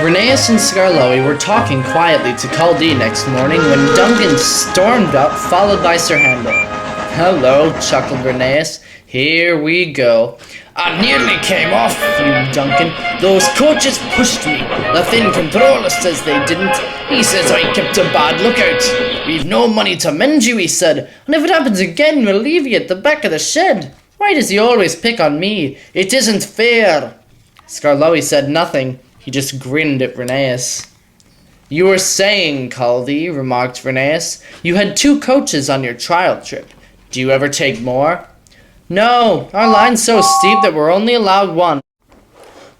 Rheneas and Skarloey were talking quietly to Kuldee next morning when Duncan stormed up, followed by Sir Handel. "Hello," chuckled Rheneas. "Here we go." "I nearly came off," fumed Duncan. "Those coaches pushed me. The Thin Controller says they didn't. He says I kept a bad lookout. We've no money to mend you, he said, and if it happens again, we'll leave you at the back of the shed. Why does he always pick on me? It isn't fair." Skarloey said nothing. He just grinned at Rheneas. "You were saying, Kuldee," remarked Rheneas, "you had 2 coaches on your trial trip. Do you ever take more?" "No, our line's so steep that we're only allowed 1.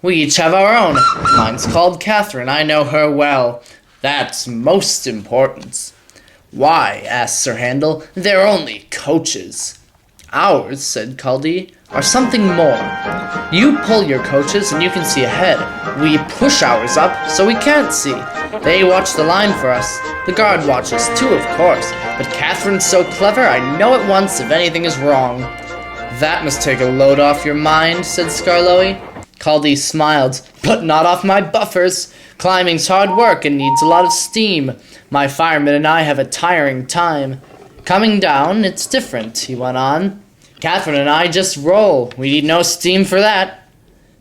We each have our own. Mine's called Catherine. I know her well. That's most important." "Why?" asked Sir Handel. "They're only coaches." "Ours," said Kuldee, "are something more. You pull your coaches and you can see ahead. We push ours up so we can't see. They watch the line for us. The guard watches too, of course. But Catherine's so clever, I know at once if anything is wrong." "That must take a load off your mind," said Skarloey. Kuldee smiled. "But not off my buffers. Climbing's hard work and needs a lot of steam. My firemen and I have a tiring time. Coming down, it's different," he went on. "Catherine and I just roll. We need no steam for that."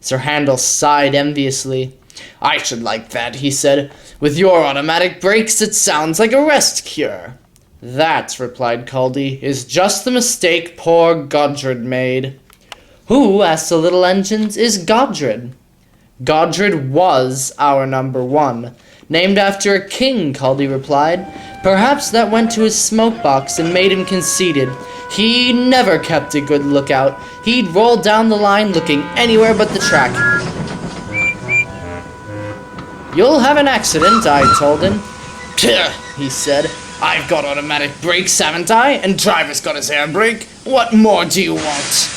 Sir Handel sighed enviously. "I should like that," he said. "With your automatic brakes, it sounds like a rest cure." "That," replied Kuldee, "is just the mistake poor Godred made." "Who," asked the little engines, "is Godred?" "Godred was our number 1. Named after a king," Kuldee replied. "Perhaps that went to his smoke box and made him conceited. He never kept a good lookout. He'd roll down the line looking anywhere but the track. "You'll have an accident," I told him. "Pah," he said. "I've got automatic brakes, haven't I? And Driver's got his air brake. What more do you want?"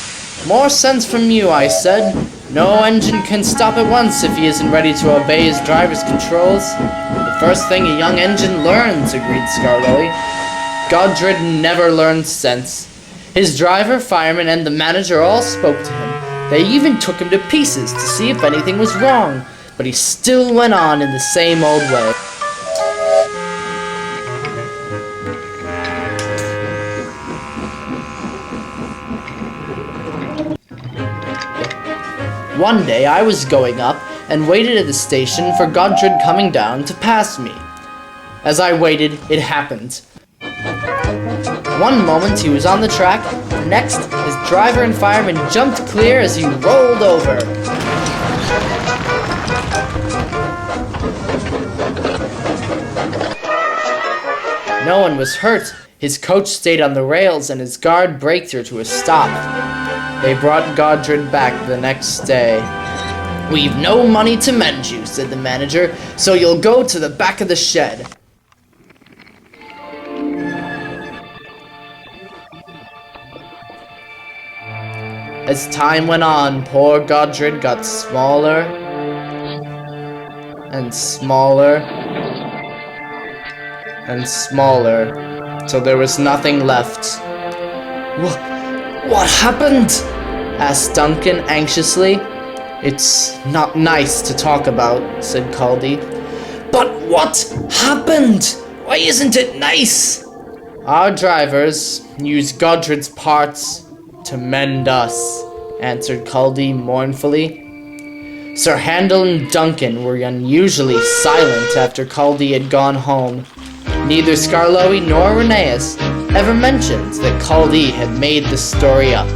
"More sense from you," I said. "No engine can stop at once if he isn't ready to obey his driver's controls." "The first thing a young engine learns," agreed Skarloey. Godred never learned sense. His driver, fireman, and the manager all spoke to him. They even took him to pieces to see if anything was wrong, but he still went on in the same old way. One day I was going up and waited at the station for Godred coming down to pass me. As I waited, it happened. One moment he was on the track, the next his driver and fireman jumped clear as he rolled over. No one was hurt. His coach stayed on the rails and his guard braked her to a stop. They brought Godred back the next day. "We've no money to mend you," said the manager, "so you'll go to the back of the shed." As time went on, poor Godred got smaller and smaller and smaller, till there was nothing left. What happened?" asked Duncan anxiously. "It's not nice to talk about," said Kuldee. "But what happened? Why isn't it nice?" "Our drivers use Godred's parts to mend us," answered Kuldee mournfully. Sir Handel and Duncan were unusually silent after Kuldee had gone home. Neither Skarloey nor Rheneas ever mentioned that Kuldee had made the story up.